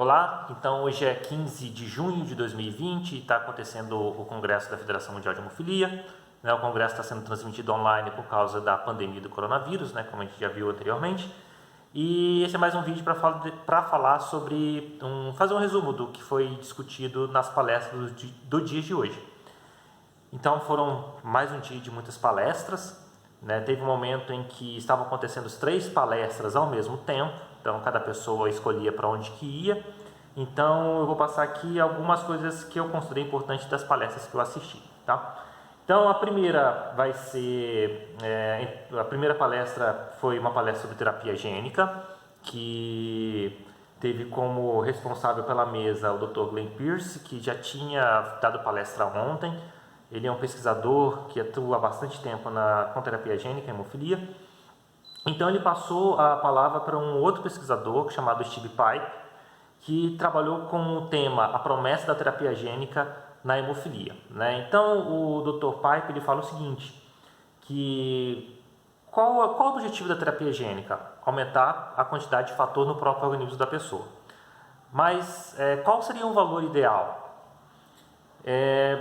Olá, então hoje é 15 de junho de 2020 e está acontecendo o Congresso da Federação Mundial de Hemofilia. O Congresso está sendo transmitido online por causa da pandemia do coronavírus, como a gente já viu anteriormente. E esse é mais um vídeo para falar sobre, fazer um resumo do que foi discutido nas palestras do dia de hoje. Então foram mais um dia de muitas palestras. Teve um momento em que estavam acontecendo as 3 palestras ao mesmo tempo, então cada pessoa escolhia para onde que ia. Então eu vou passar aqui algumas coisas que eu considerei importantes das palestras que eu assisti, tá? Então a primeira vai ser, a primeira palestra foi uma palestra sobre terapia gênica, que teve como responsável pela mesa o Dr. Glenn Pierce, que já tinha dado palestra ontem. Ele é um pesquisador que atua há bastante tempo com terapia gênica e hemofilia. Então ele passou a palavra para um outro pesquisador chamado Steve Pipe, que trabalhou com o tema A Promessa da Terapia Gênica na Hemofilia. Então o Dr. Pipe ele fala o seguinte, que qual o objetivo da terapia gênica? Aumentar a quantidade de fator no próprio organismo da pessoa. Mas qual seria um valor ideal?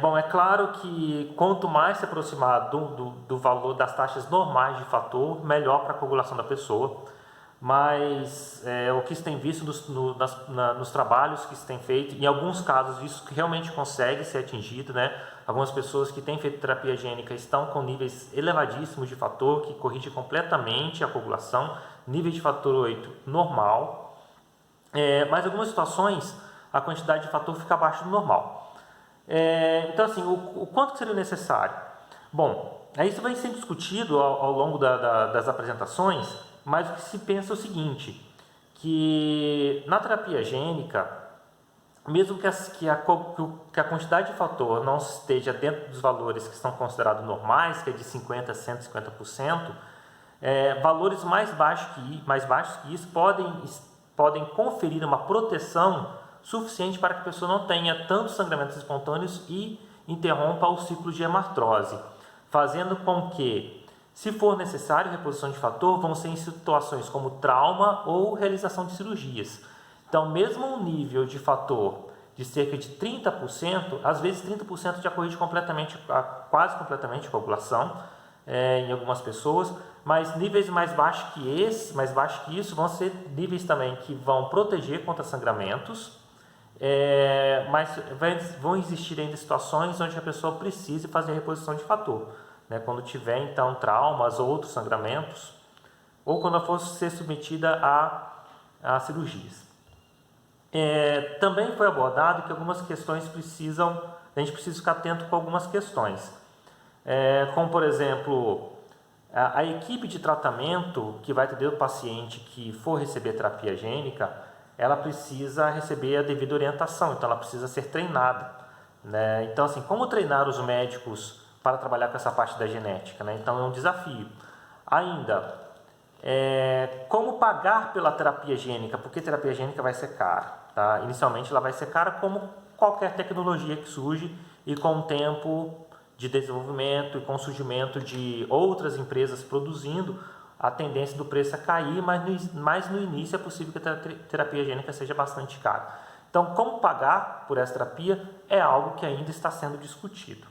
Bom, é claro que quanto mais se aproximar do valor das taxas normais de fator, melhor para a coagulação da pessoa. Mas o que se tem visto nos trabalhos que se tem feito, em alguns casos isso realmente consegue ser atingido, Algumas pessoas que têm feito terapia gênica estão com níveis elevadíssimos de fator, que corrige completamente a coagulação, nível de fator 8 normal, mas em algumas situações a quantidade de fator fica abaixo do normal. Então assim, o quanto seria necessário? Bom, isso vai ser discutido ao longo das apresentações, mas o que se pensa é o seguinte, que na terapia gênica, mesmo que a quantidade de fator não esteja dentro dos valores que são considerados normais, que é de 50% a 150%, valores mais baixos que isso podem conferir uma proteção suficiente para que a pessoa não tenha tantos sangramentos espontâneos e interrompa o ciclo de hemartrose, fazendo com que, se for necessário reposição de fator, vão ser em situações como trauma ou realização de cirurgias. Então, mesmo um nível de fator de cerca de 30%, às vezes 30% já corrige quase completamente a coagulação em algumas pessoas, mas níveis mais baixos que isso, vão ser níveis também que vão proteger contra sangramentos, mas vão existir ainda situações onde a pessoa precise fazer reposição de fator, quando tiver então traumas ou outros sangramentos, ou quando ela for ser submetida a cirurgias. Também foi abordado que algumas questões a gente precisa ficar atento com algumas questões, como por exemplo, a equipe de tratamento que vai atender o paciente que for receber terapia gênica, ela precisa receber a devida orientação, então ela precisa ser treinada. Então assim, como treinar os médicos para trabalhar com essa parte da genética? Então é um desafio. Ainda, como pagar pela terapia gênica? Porque terapia gênica vai ser cara. Inicialmente ela vai ser cara como qualquer tecnologia que surge, e com o tempo de desenvolvimento e com o surgimento de outras empresas produzindo, a tendência do preço é cair, mas no início é possível que a terapia gênica seja bastante cara. Então, como pagar por essa terapia é algo que ainda está sendo discutido.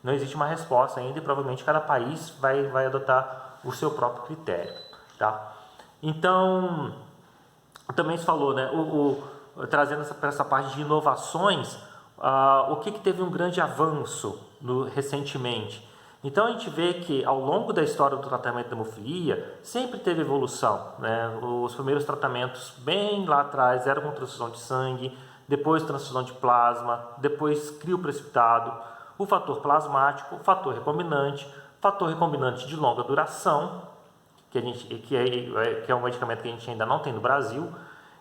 Não existe uma resposta ainda e provavelmente cada país vai adotar o seu próprio critério. Então, também se falou, trazendo para essa parte de inovações, o que teve um grande avanço recentemente. Então a gente vê que ao longo da história do tratamento da hemofilia sempre teve evolução. Os primeiros tratamentos bem lá atrás eram com transfusão de sangue, depois transfusão de plasma, depois crioprecipitado, o fator plasmático, o fator recombinante de longa duração, que é um medicamento que a gente ainda não tem no Brasil.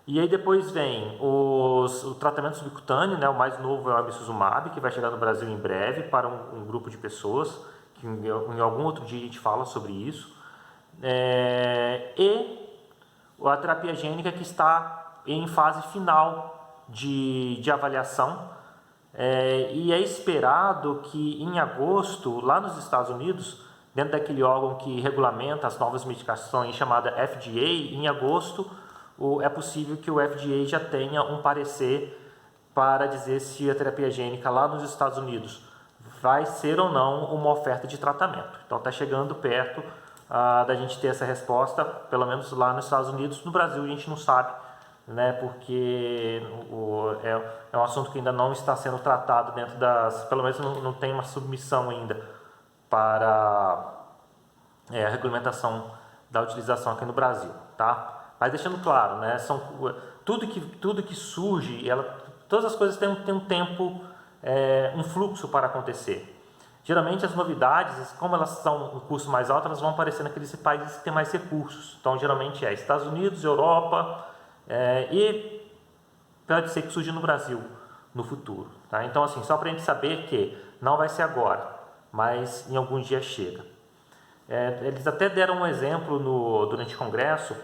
E aí depois vem o tratamento subcutâneo, o mais novo é o abisuzumab, que vai chegar no Brasil em breve para um grupo de pessoas, que em algum outro dia a gente fala sobre isso. E a terapia gênica que está em fase final de avaliação, e é esperado que em agosto, lá nos Estados Unidos, dentro daquele órgão que regulamenta as novas medicações chamada FDA, em agosto é possível que o FDA já tenha um parecer para dizer se a terapia gênica lá nos Estados Unidos vai ser ou não uma oferta de tratamento. Então está chegando perto da gente ter essa resposta, pelo menos lá nos Estados Unidos. No Brasil a gente não sabe, né, porque é um assunto que ainda não está sendo tratado dentro pelo menos não tem uma submissão ainda para a regulamentação da utilização aqui no Brasil, tá? Mas deixando claro, né, tudo que surge, todas as coisas têm um tempo, um fluxo para acontecer. Geralmente as novidades, como elas são um custo mais alto, elas vão aparecer naqueles países que têm mais recursos. Então geralmente Estados Unidos, Europa, e pode ser que surja no Brasil no futuro, tá? Então assim, só para a gente saber que não vai ser agora, mas em alguns dias chega. Eles até deram um exemplo durante o congresso,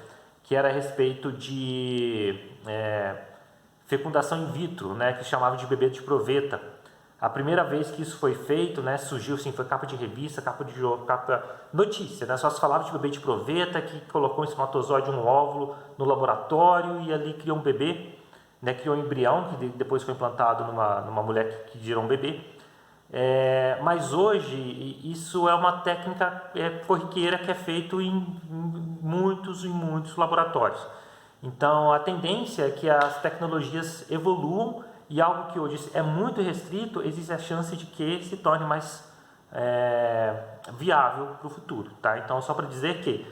que era a respeito de fecundação in vitro, né, que chamava de bebê de proveta. A primeira vez que isso foi feito, né, surgiu assim, foi capa de revista, capa notícia, né, só se falava de bebê de proveta que colocou um espermatozoide, um óvulo no laboratório e ali criou um bebê, né, criou um embrião que depois foi implantado numa mulher que gerou um bebê. Mas hoje isso é uma técnica corriqueira que é feito em muitos laboratórios. Então a tendência é que as tecnologias evoluam e algo que hoje é muito restrito, existe a chance de que se torne mais viável para o futuro, tá? Então só para dizer que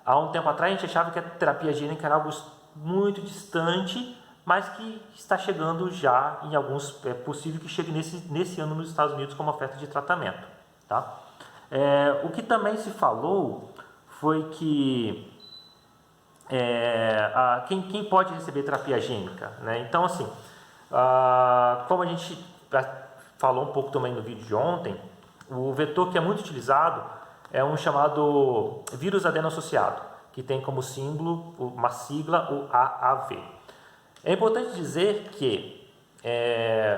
há um tempo atrás a gente achava que a terapia gênica era algo muito distante, mas que está chegando já em alguns, é possível que chegue nesse ano nos Estados Unidos como oferta de tratamento, tá? O que também se falou foi que quem pode receber terapia gênica, né? Então assim, como a gente falou um pouco também no vídeo de ontem, o vetor que é muito utilizado é um chamado vírus adeno-associado, que tem como símbolo, uma sigla, o AAV. É importante dizer que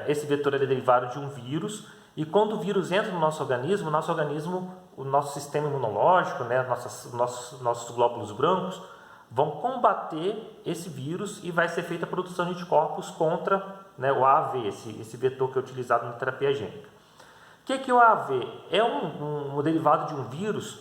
esse vetor é derivado de um vírus, e quando o vírus entra no nosso organismo, o nosso sistema imunológico, né, nossos glóbulos brancos, vão combater esse vírus e vai ser feita a produção de anticorpos contra, né, o AAV, esse vetor que é utilizado na terapia gênica. O que é o AAV? É um derivado de um vírus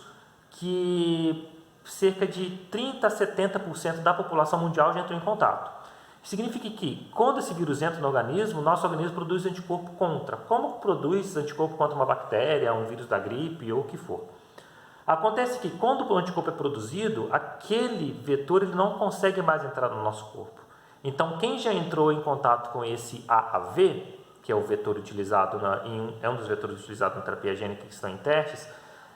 que cerca de 30% a 70% da população mundial já entrou em contato. Significa que quando esse vírus entra no organismo, nosso organismo produz anticorpo contra. Como produz anticorpo contra uma bactéria, um vírus da gripe ou o que for? Acontece que quando o anticorpo é produzido, aquele vetor ele não consegue mais entrar no nosso corpo. Então, quem já entrou em contato com esse AAV, que é o vetor utilizado é um dos vetores utilizados na terapia gênica que estão em testes,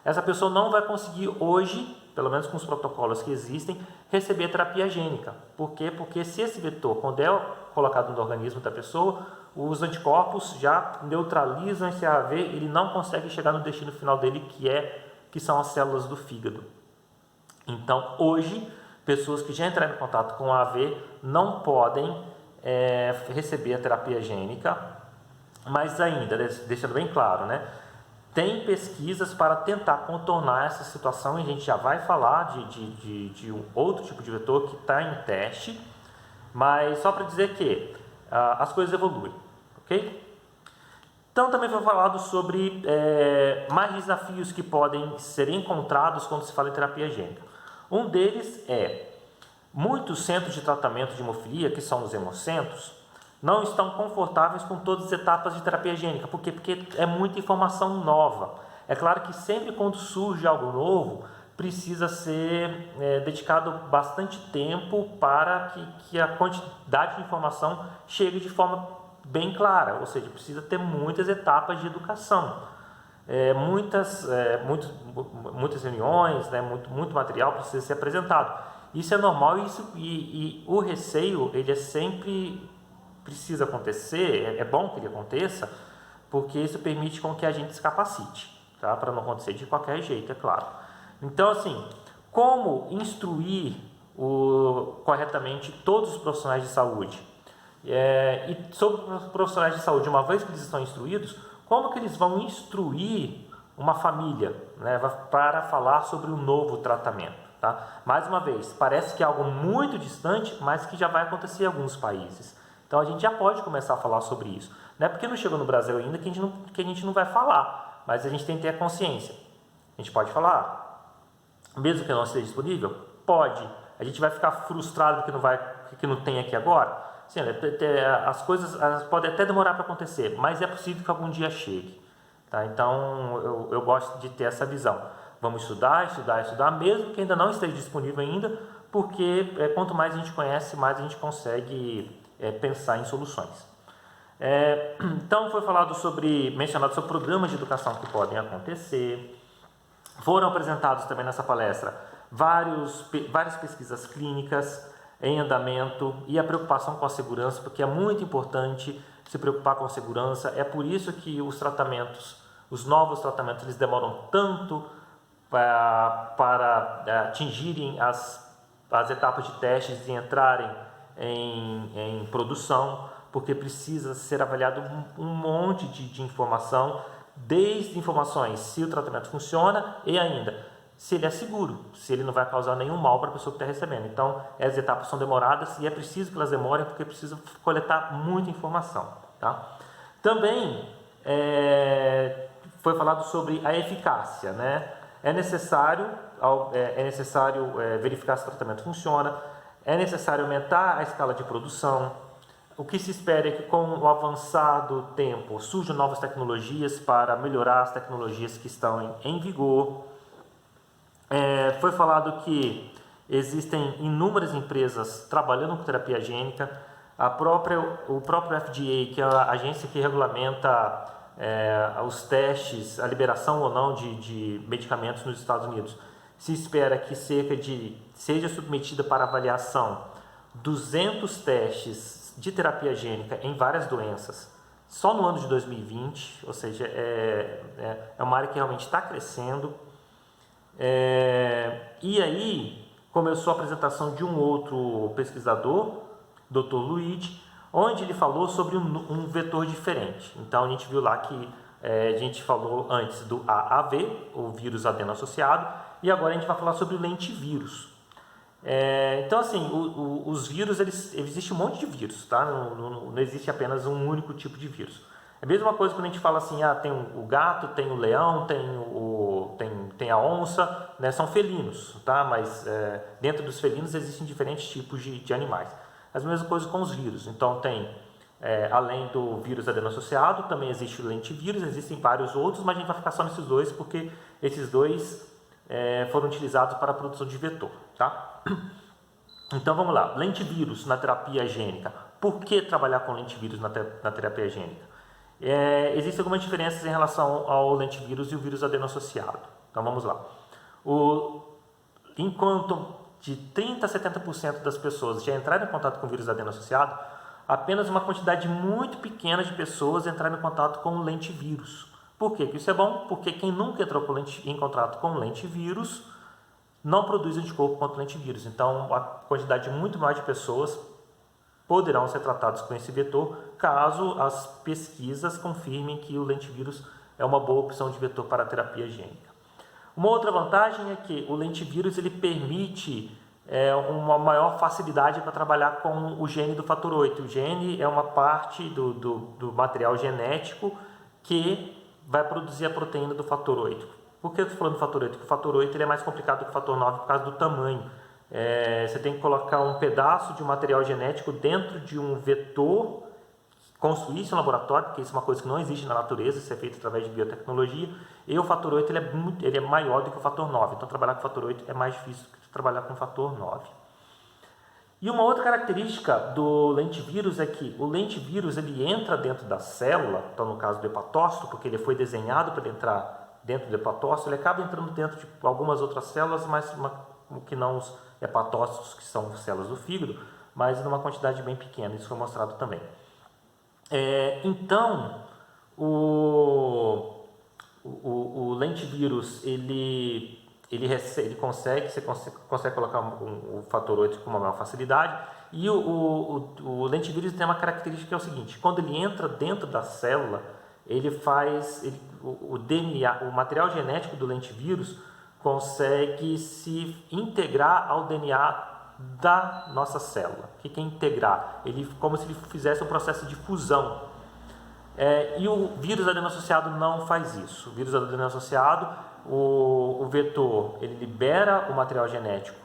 essa pessoa não vai conseguir hoje, pelo menos com os protocolos que existem, receber a terapia gênica. Por quê? Porque se esse vetor, quando é colocado no organismo da pessoa, os anticorpos já neutralizam esse AAV, ele não consegue chegar no destino final dele, que são as células do fígado. Então, hoje, pessoas que já entraram em contato com o AAV não podem receber a terapia gênica, mas ainda, deixando bem claro, né? Tem pesquisas para tentar contornar essa situação e a gente já vai falar de um outro tipo de vetor que está em teste, mas só para dizer que as coisas evoluem, ok? Então também foi falado sobre mais desafios que podem ser encontrados quando se fala em terapia gênica. Um deles muitos centros de tratamento de hemofilia, que são os hemocentros, não estão confortáveis com todas as etapas de terapia gênica. Por quê? Porque é muita informação nova. É claro que sempre quando surge algo novo, precisa ser dedicado bastante tempo para que a quantidade de informação chegue de forma bem clara. Ou seja, precisa ter muitas etapas de educação. Muitas reuniões, né, muito material precisa ser apresentado. Isso é normal e o receio ele sempre precisa acontecer, é bom que ele aconteça, porque isso permite com que a gente se capacite, tá? Para não acontecer de qualquer jeito, é claro. Então, assim, como instruir corretamente todos os profissionais de saúde? E sobre os profissionais de saúde, uma vez que eles estão instruídos, como que eles vão instruir uma família, né, para falar sobre um novo tratamento? Tá? Mais uma vez, parece que é algo muito distante, mas que já vai acontecer em alguns países. Então a gente já pode começar a falar sobre isso. Não é porque não chegou no Brasil ainda que a gente não vai falar, mas a gente tem que ter a consciência. A gente pode falar, mesmo que não esteja disponível? Pode. A gente vai ficar frustrado que não tem aqui agora? Sim, as coisas podem até demorar para acontecer, mas é possível que algum dia chegue. Tá? Então eu gosto de ter essa visão. Vamos estudar, mesmo que ainda não esteja disponível ainda, porque quanto mais a gente conhece, mais a gente consegue pensar em soluções. Então foi mencionado sobre programas de educação que podem acontecer. Foram apresentados também nessa palestra várias pesquisas clínicas em andamento e a preocupação com a segurança, porque é muito importante se preocupar com a segurança. É por isso que os novos tratamentos, eles demoram tanto para atingirem as etapas de testes e entrarem em produção, porque precisa ser avaliado um monte de informação, desde informações se o tratamento funciona e ainda se ele é seguro, se ele não vai causar nenhum mal para a pessoa que está recebendo. Então, as etapas são demoradas e é preciso que elas demorem, porque precisa coletar muita informação. Tá? Também foi falado sobre a eficácia, né? É necessário verificar se o tratamento funciona, é necessário aumentar a escala de produção. O que se espera é que, com o avançar do tempo, surjam novas tecnologias para melhorar as tecnologias que estão em vigor. Foi falado que existem inúmeras empresas trabalhando com terapia gênica. O próprio FDA, que é a agência que regulamenta os testes, a liberação ou não de medicamentos nos Estados Unidos, se espera que seja submetida para avaliação 200 testes de terapia gênica em várias doenças, só no ano de 2020, ou seja, é uma área que realmente está crescendo. E aí começou a apresentação de um outro pesquisador, Dr. Luigi, onde ele falou sobre um vetor diferente. Então a gente viu lá que a gente falou antes do AAV, o vírus adeno-associado, e agora a gente vai falar sobre o lentivírus. Então assim, os vírus, existe um monte de vírus, tá? Não existe apenas um único tipo de vírus. É a mesma coisa quando a gente fala assim, tem o gato, tem o leão, tem a onça, né? São felinos, tá? Mas dentro dos felinos existem diferentes tipos de animais. As mesmas coisas com os vírus. Então tem, além do vírus adeno-associado, também existe o lentivírus, existem vários outros, mas a gente vai ficar só nesses dois, porque esses dois foram utilizados para a produção de vetor, tá? Então vamos lá, lentivírus na terapia gênica. Por que trabalhar com lentivírus na terapia gênica? Existem algumas diferenças em relação ao lentivírus e o vírus adeno-associado. Então vamos lá. Enquanto de 30% a 70% das pessoas já entraram em contato com o vírus adeno-associado, apenas uma quantidade muito pequena de pessoas entraram em contato com o lentivírus. Por que isso é bom? Porque quem nunca entrou em contato com o lentivírus não produz anticorpo contra o lentivírus. Então, a quantidade muito maior de pessoas poderão ser tratadas com esse vetor, caso as pesquisas confirmem que o lentivírus é uma boa opção de vetor para a terapia gênica. Uma outra vantagem é que o lentivírus ele permite uma maior facilidade para trabalhar com o gene do fator 8. O gene é uma parte do material genético que vai produzir a proteína do fator 8. Por que eu estou falando do fator 8? Porque o fator 8 ele é mais complicado do que o fator 9 por causa do tamanho. Você tem que colocar um pedaço de material genético dentro de um vetor, construir isso no laboratório, porque isso é uma coisa que não existe na natureza, isso é feito através de biotecnologia, e o fator 8 ele é maior do que o fator 9, então trabalhar com o fator 8 é mais difícil do que trabalhar com o fator 9. E uma outra característica do lentivírus é que o lentivírus ele entra dentro da célula, então no caso do hepatócito, porque ele foi desenhado para entrar dentro do hepatócito, ele acaba entrando dentro de algumas outras células, mas que não os hepatócitos, que são células do fígado, mas numa quantidade bem pequena, isso foi mostrado também. Então, o lentivírus, você consegue colocar o fator 8 com uma maior facilidade, e o lentivírus tem uma característica que é o seguinte: quando ele entra dentro da célula, o DNA, o material genético do lentivírus consegue se integrar ao DNA da nossa célula. O que é integrar? Ele, como se ele fizesse um processo de fusão. E o vírus adeno-associado não faz isso. O vírus adeno-associado, o vetor, ele libera o material genético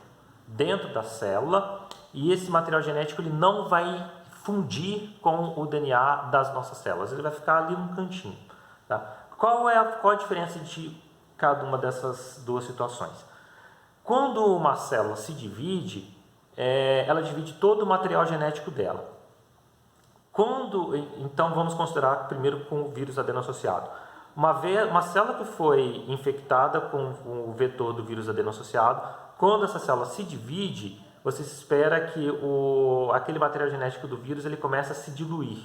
dentro da célula e esse material genético ele não vai fundir com o DNA das nossas células. Ele vai ficar ali no cantinho. Tá? Qual a diferença de cada uma dessas duas situações? Quando uma célula se divide, ela divide todo o material genético dela. Então vamos considerar primeiro com o vírus adeno-associado. Uma célula que foi infectada com o vetor do vírus adeno-associado, quando essa célula se divide, você espera que aquele material genético do vírus ele comece a se diluir,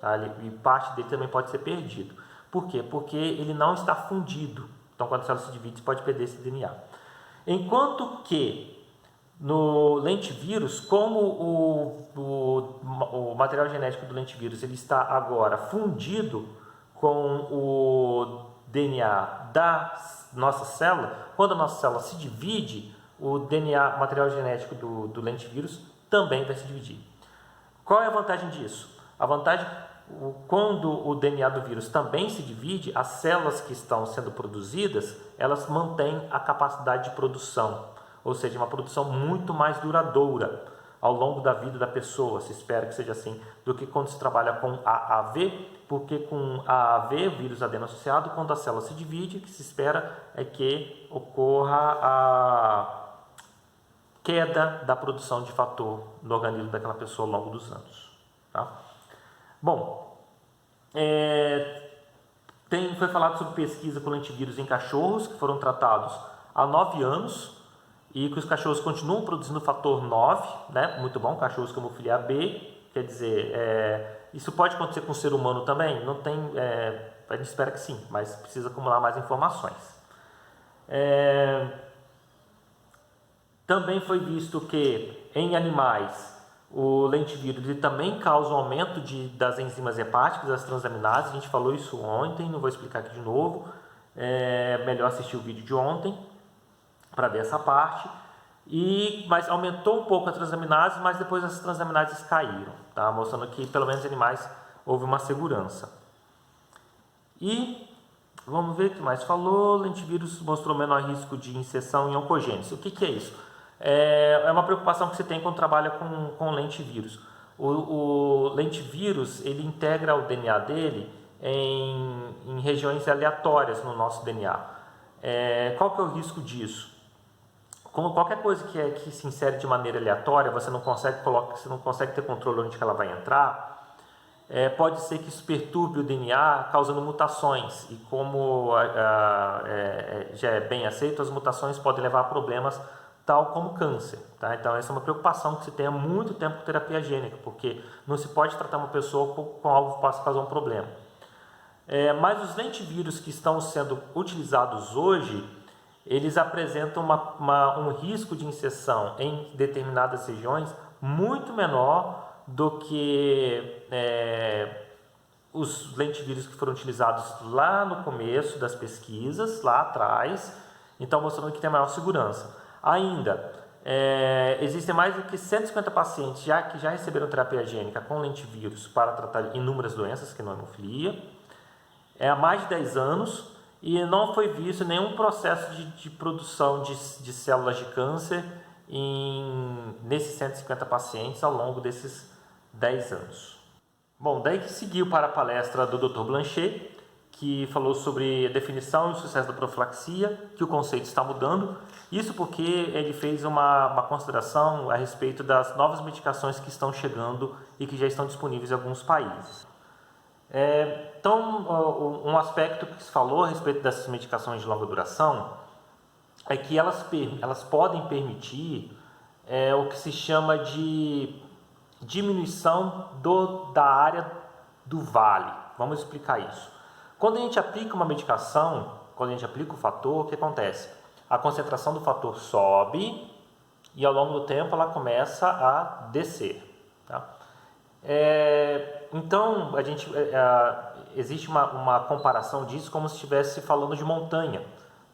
tá? E parte dele também pode ser perdido. Por quê? Porque ele não está fundido. Então quando a célula se divide, você pode perder esse DNA. Enquanto que no lentevírus, como o material genético do lentevírus ele está agora fundido com o DNA da nossa célula, quando a nossa célula se divide, o DNA, material genético do lentevírus também vai se dividir. Qual é a vantagem disso? A vantagem, quando o DNA do vírus também se divide, as células que estão sendo produzidas, elas mantêm a capacidade de produção. Ou seja, uma produção muito mais duradoura ao longo da vida da pessoa, se espera que seja assim, do que quando se trabalha com AAV, porque com AAV, vírus adeno-associado, quando a célula se divide, o que se espera é que ocorra a queda da produção de fator no organismo daquela pessoa ao longo dos anos. Tá? Bom, foi falado sobre pesquisa com lentevírus em cachorros que foram tratados há 9 anos, e que os cachorros continuam produzindo fator 9, né? Muito bom, cachorros com hemofilia B, quer dizer, isso pode acontecer com o ser humano também? Não tem, a gente espera que sim, mas precisa acumular mais informações. Também foi visto que em animais o lentivírus ele também causa um aumento das enzimas hepáticas, das transaminases, a gente falou isso ontem, não vou explicar aqui de novo, é melhor assistir o vídeo de ontem para ver essa parte, mas aumentou um pouco a transaminase, mas depois as transaminases caíram, tá? Mostrando que pelo menos em animais houve uma segurança. E vamos ver o que mais falou. Lentivírus mostrou menor risco de inserção em oncogênese. O que é isso? É uma preocupação que você tem quando trabalha com lentivírus. O lentivírus ele integra o DNA dele em regiões aleatórias no nosso DNA. Qual que é o risco disso? Como qualquer coisa que se insere de maneira aleatória, você não consegue ter controle onde que ela vai entrar, pode ser que isso perturbe o DNA, causando mutações. E como já é bem aceito, as mutações podem levar a problemas tal como câncer. Tá? Então essa é uma preocupação que se tem há muito tempo com terapia gênica, porque não se pode tratar uma pessoa com algo que possa causar um problema. Mas os lentivírus que estão sendo utilizados hoje, eles apresentam um risco de inserção em determinadas regiões muito menor do que os lentivírus que foram utilizados lá no começo das pesquisas, lá atrás, então mostrando que tem maior segurança. Ainda, existem mais do que 150 pacientes que já receberam terapia gênica com lentivírus para tratar inúmeras doenças, que não é hemofilia, há mais de 10 anos, e não foi visto nenhum processo de produção de células de câncer nesses 150 pacientes ao longo desses 10 anos. Bom, daí que seguiu para a palestra do Dr. Blanchet, que falou sobre a definição e o sucesso da profilaxia, que o conceito está mudando. Isso porque ele fez uma consideração a respeito das novas medicações que estão chegando e que já estão disponíveis em alguns países. Então, um aspecto que se falou a respeito dessas medicações de longa duração é que elas podem permitir o que se chama de diminuição da área do vale. Vamos explicar isso. Quando a gente aplica uma medicação, quando a gente aplica o fator, o que acontece? A concentração do fator sobe e ao longo do tempo ela começa a descer. Tá? Então, existe uma comparação disso como se estivesse falando de montanha.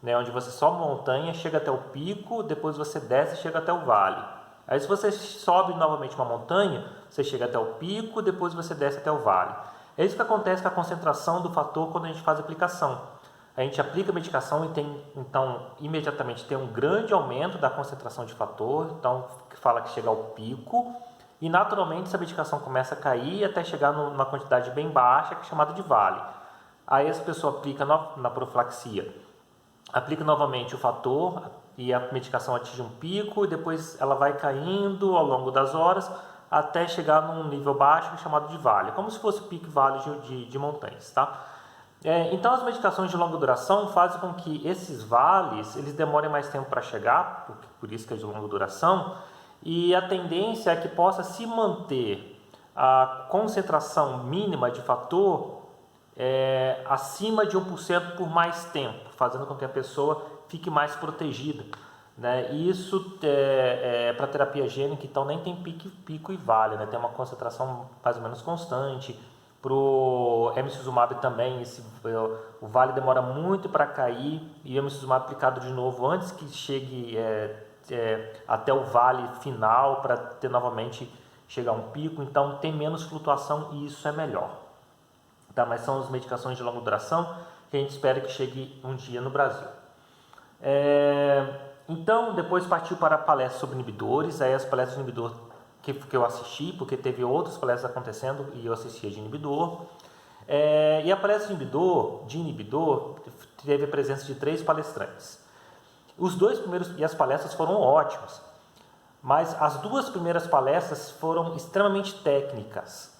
né, onde você sobe uma montanha, chega até o pico, depois você desce e chega até o vale. Aí se você sobe novamente uma montanha, você chega até o pico, depois você desce até o vale. É isso que acontece com a concentração do fator quando a gente faz a aplicação. A gente aplica a medicação e então imediatamente tem um grande aumento da concentração de fator, então fala que chega ao pico, e naturalmente essa medicação começa a cair até chegar numa quantidade bem baixa, que é chamada de vale. Aí essa pessoa aplica na profilaxia, aplica novamente o fator e a medicação atinge um pico e depois ela vai caindo ao longo das horas até chegar num nível baixo chamado de vale, como se fosse pico e vale de montanhas, tá? Então as medicações de longa duração fazem com que esses vales eles demorem mais tempo para chegar, por isso que é de longa duração, e a tendência é que possa se manter a concentração mínima de fator acima de 1% por mais tempo, fazendo com que a pessoa fique mais protegida, né? E isso para terapia gênica, então nem tem pico e vale, né? Tem uma concentração mais ou menos constante. Para o emicizumab também, o vale demora muito para cair e o emicizumab aplicado de novo antes que chegue até o vale final para ter novamente chegar a um pico, então tem menos flutuação e isso é melhor. Tá, mas são as medicações de longa duração que a gente espera que chegue um dia no Brasil. Então, depois partiu para palestras sobre inibidores, aí as palestras de inibidor que eu assisti, porque teve outras palestras acontecendo e eu assistia de inibidor. E a palestra de inibidor teve a presença de 3 palestrantes. Os 2 primeiros, e as palestras foram ótimas, mas as 2 primeiras palestras foram extremamente técnicas.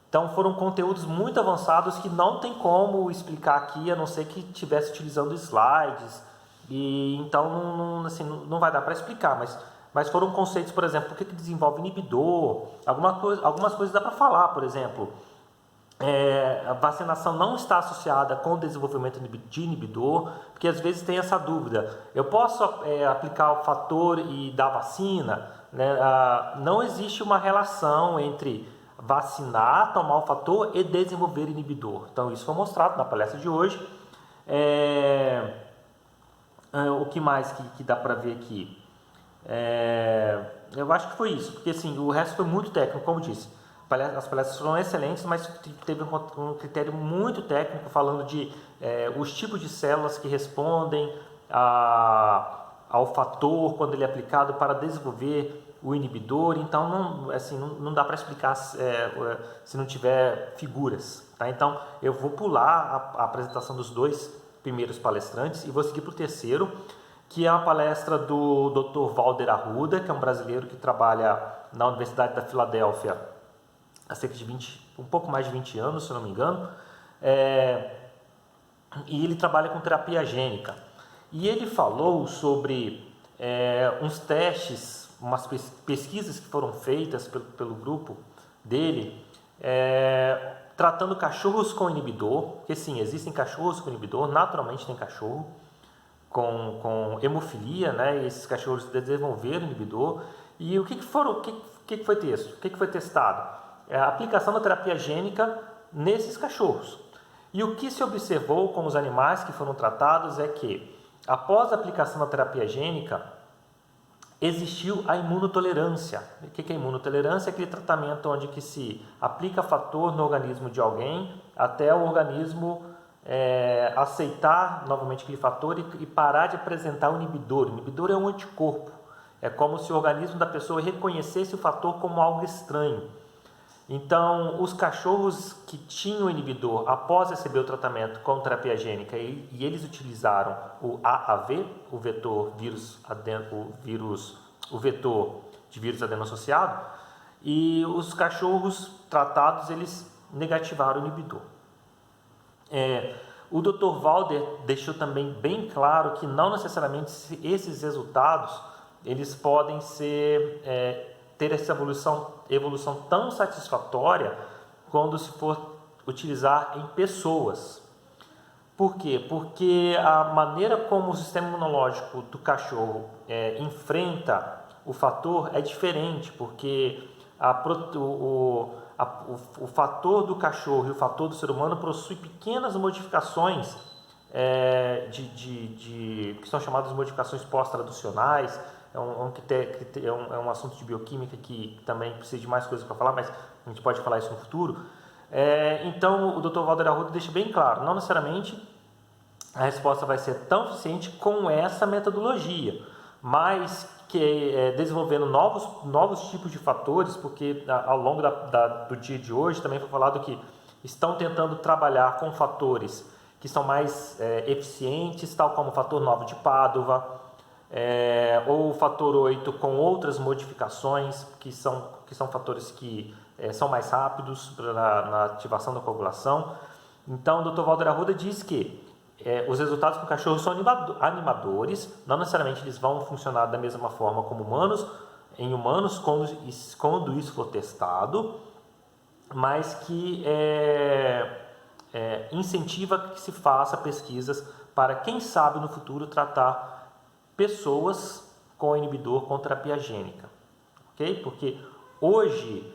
Então foram conteúdos muito avançados que não tem como explicar aqui, a não ser que estivesse utilizando slides, e então não vai dar para explicar, mas foram conceitos, por exemplo, por que desenvolve inibidor, algumas coisas dá para falar, por exemplo, a vacinação não está associada com o desenvolvimento de inibidor, porque às vezes tem essa dúvida, eu posso aplicar o fator e dar vacina, né? Não existe uma relação entre vacinar, tomar o fator e desenvolver inibidor. Então isso foi mostrado na palestra de hoje. O que mais que dá para ver aqui? Eu acho que foi isso, porque assim, o resto foi muito técnico, como disse. As palestras foram excelentes, mas teve um critério muito técnico falando de os tipos de células que respondem ao fator quando ele é aplicado para desenvolver o inibidor. Então não dá para explicar se não tiver figuras, tá? Então eu vou pular a apresentação dos 2 primeiros palestrantes e vou seguir para o terceiro, que é a palestra do Dr. Valder Arruda, que é um brasileiro que trabalha na Universidade da Filadélfia há cerca de um pouco mais de 20 anos, se não me engano, e ele trabalha com terapia gênica. E ele falou sobre uns testes, umas pesquisas que foram feitas pelo grupo dele, tratando cachorros com inibidor, porque sim, existem cachorros com inibidor, naturalmente tem cachorro com hemofilia, né? E esses cachorros desenvolveram inibidor. E o que foi testado? A aplicação da terapia gênica nesses cachorros. E o que se observou com os animais que foram tratados é que, após a aplicação da terapia gênica, existiu a imunotolerância. O que é imunotolerância? É aquele tratamento onde que se aplica fator no organismo de alguém até o organismo aceitar novamente aquele fator e parar de apresentar o inibidor. O inibidor é um anticorpo. É como se o organismo da pessoa reconhecesse o fator como algo estranho. Então, os cachorros que tinham inibidor após receber o tratamento com terapia gênica e eles utilizaram o AAV, o vetor de vírus adeno-associado, e os cachorros tratados eles negativaram o inibidor. O Dr. Valder deixou também bem claro que não necessariamente esses resultados eles podem ter essa evolução tão satisfatória quando se for utilizar em pessoas. Por quê? Porque a maneira como o sistema imunológico do cachorro enfrenta o fator é diferente, porque o fator do cachorro e o fator do ser humano possuem pequenas modificações que são chamadas de modificações pós-traducionais. É um assunto de bioquímica que também precisa de mais coisas para falar, mas a gente pode falar isso no futuro. Então, o Dr. Walter Arruda deixa bem claro, não necessariamente a resposta vai ser tão eficiente com essa metodologia, mas que desenvolvendo novos tipos de fatores, porque ao longo do dia de hoje também foi falado que estão tentando trabalhar com fatores que são mais eficientes, tal como o fator 9 de Pádua, ou o fator 8 com outras modificações, que são fatores que são mais rápidos na ativação da coagulação. Então, o Dr. Walter Arruda diz que os resultados com cachorros são animadores, não necessariamente eles vão funcionar da mesma forma como em humanos quando isso for testado, mas que incentiva que se faça pesquisas para, quem sabe, no futuro tratar pessoas com inibidor com terapia gênica, ok? Porque hoje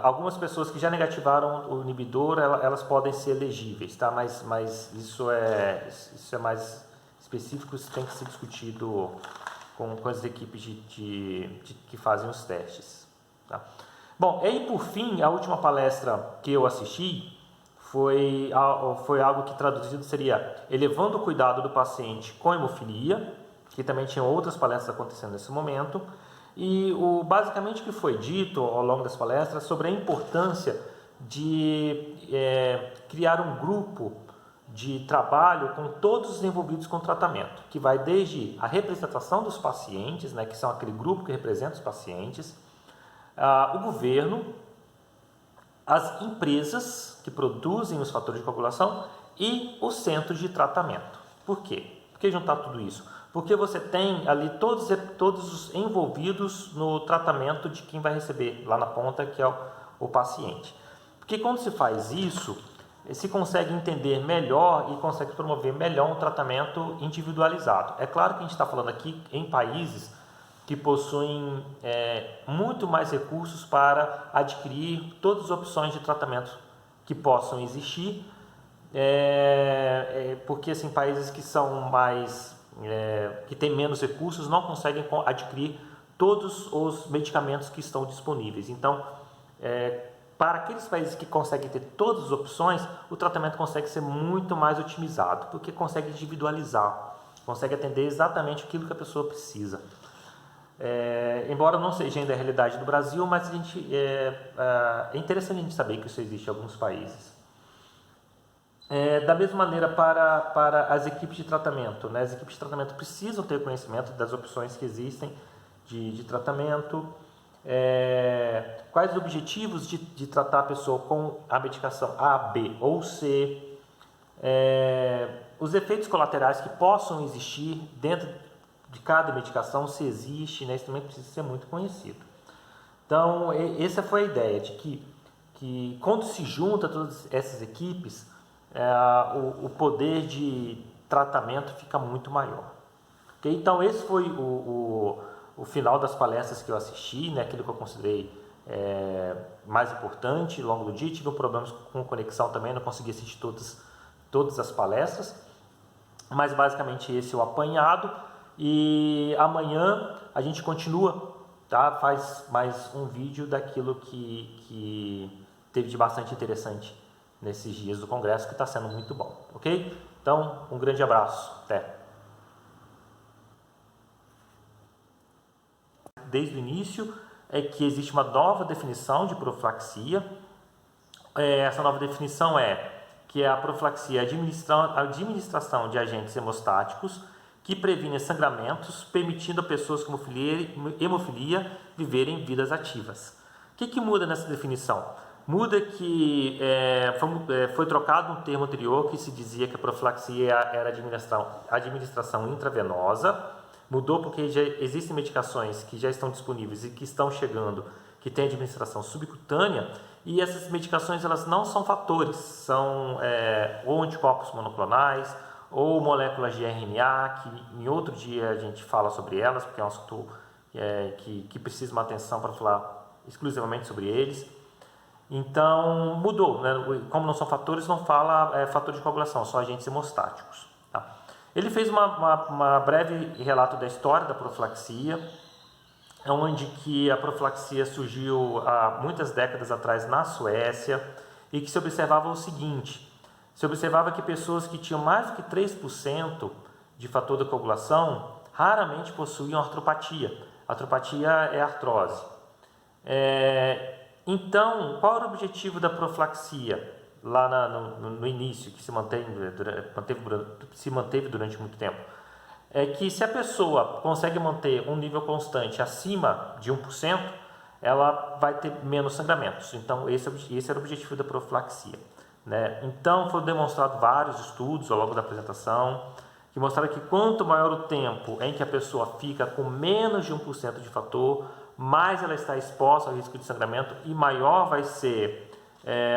algumas pessoas que já negativaram o inibidor, elas podem ser elegíveis, tá? Mas isso é mais específico, isso tem que ser discutido com as equipes que fazem os testes, tá? Bom, e aí por fim, a última palestra que eu assisti foi algo que traduzido seria elevando o cuidado do paciente com hemofilia, que também tinha outras palestras acontecendo nesse momento. E basicamente o que foi dito ao longo das palestras sobre a importância de criar um grupo de trabalho com todos os envolvidos com o tratamento, que vai desde a representação dos pacientes, né, que são aquele grupo que representa os pacientes, o governo, as empresas que produzem os fatores de coagulação e os centros de tratamento. Por quê? Por que juntar tudo isso? Porque você tem ali todos os envolvidos no tratamento de quem vai receber lá na ponta, que é o paciente. Porque quando se faz isso, se consegue entender melhor e consegue promover melhor um tratamento individualizado. É claro que a gente está falando aqui em países que possuem muito mais recursos para adquirir todas as opções de tratamento que possam existir, porque assim, países que são mais que têm menos recursos não conseguem adquirir todos os medicamentos que estão disponíveis. Então, para aqueles países que conseguem ter todas as opções, o tratamento consegue ser muito mais otimizado, porque consegue individualizar, consegue atender exatamente aquilo que a pessoa precisa. Embora não seja ainda a realidade do Brasil, mas é interessante a gente saber que isso existe em alguns países. Da mesma maneira para as equipes de tratamento, né? As equipes de tratamento precisam ter conhecimento das opções que existem de tratamento, quais os objetivos de tratar a pessoa com a medicação A, B ou C, os efeitos colaterais que possam existir dentro de cada medicação, se existe, né? Isso também precisa ser muito conhecido. Então, essa foi a ideia, de que quando se junta todas essas equipes, o poder de tratamento fica muito maior. Okay? Então, esse foi o final das palestras que eu assisti, né? Aquilo que eu considerei mais importante ao longo do dia. Tive problemas com conexão também, não consegui assistir todas as palestras, mas basicamente esse é o apanhado. E amanhã a gente continua, tá? Faz mais um vídeo daquilo que teve de bastante interessante nesses dias do congresso, que está sendo muito bom, ok? Então, um grande abraço, até! Desde o início é que existe uma nova definição de profilaxia. Essa nova definição que a profilaxia é a administração de agentes hemostáticos que previnem sangramentos, permitindo a pessoas com hemofilia viverem vidas ativas. O que muda nessa definição? Muda que foi trocado um termo anterior que se dizia que a profilaxia era administração intravenosa. Mudou porque já existem medicações que já estão disponíveis e que estão chegando, que têm administração subcutânea, e essas medicações elas não são fatores, são ou anticorpos monoclonais, ou moléculas de RNA, que em outro dia a gente fala sobre elas, porque é um assunto que precisa de uma atenção para falar exclusivamente sobre eles. Então, mudou, né? Como não são fatores, não fala fator de coagulação, só agentes hemostáticos. Tá? Ele fez uma breve relato da história da profilaxia, onde que a profilaxia surgiu há muitas décadas atrás na Suécia e que se observava o seguinte, se observava que pessoas que tinham mais do que 3% de fator da coagulação raramente possuíam artropatia. Artropatia é artrose. Então, qual era o objetivo da profilaxia lá no início, que se manteve durante muito tempo? É que se a pessoa consegue manter um nível constante acima de 1%, ela vai ter menos sangramentos. Então, esse era o objetivo da profilaxia. Né? Então, foram demonstrados vários estudos ao longo da apresentação, que mostraram que quanto maior o tempo em que a pessoa fica com menos de 1% de fator, mais ela está exposta ao risco de sangramento e maior vai ser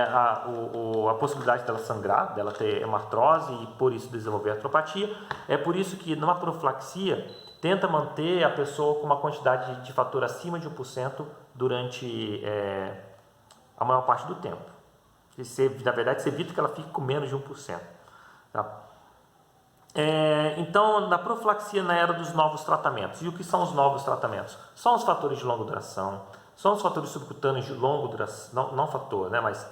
a possibilidade dela sangrar, dela ter hemartrose e por isso desenvolver artropatia. É por isso que numa profilaxia tenta manter a pessoa com uma quantidade de fator acima de 1% durante a maior parte do tempo. Na verdade, você evita que ela fique com menos de 1%. Tá? Então, na profilaxia na era dos novos tratamentos. E o que são os novos tratamentos? São os fatores de longa duração, são os fatores subcutâneos de longa duração, não fator, né, mas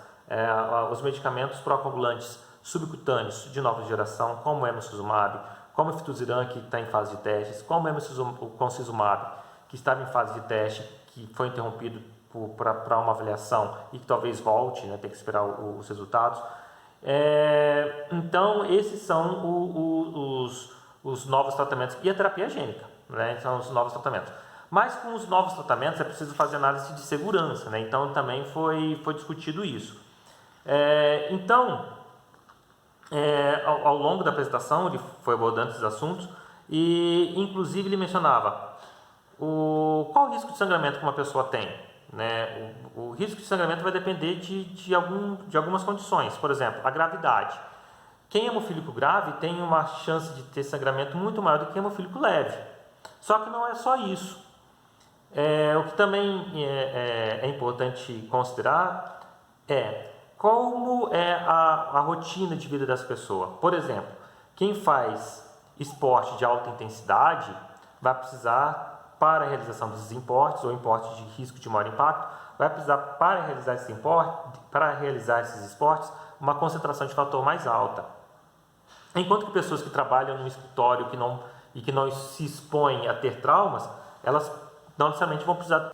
os medicamentos procoagulantes subcutâneos de nova geração, como o emicizumab, como o fituziran, que está em fase de testes, como o concizumab, que estava em fase de teste, que foi interrompido para uma avaliação e que talvez volte, né, tem que esperar os resultados. Então, esses são os novos tratamentos e a terapia gênica, né, são os novos tratamentos. Mas com os novos tratamentos é preciso fazer análise de segurança, né, então também foi discutido isso. Ao longo da apresentação ele foi abordando esses assuntos e inclusive ele mencionava qual o risco de sangramento que uma pessoa tem. Né? O risco de sangramento vai depender de algumas condições, por exemplo, a gravidade. Quem é hemofílico grave tem uma chance de ter sangramento muito maior do que hemofílico leve. Só que não é só isso. O que também é importante considerar é como é a rotina de vida dessa pessoa. Por exemplo, quem faz esporte de alta intensidade vai precisar, para a realização desses importes ou importes de risco de maior impacto, vai precisar, para realizar esses esportes, uma concentração de fator mais alta. Enquanto que pessoas que trabalham no escritório que não se expõem a ter traumas, elas não necessariamente vão precisar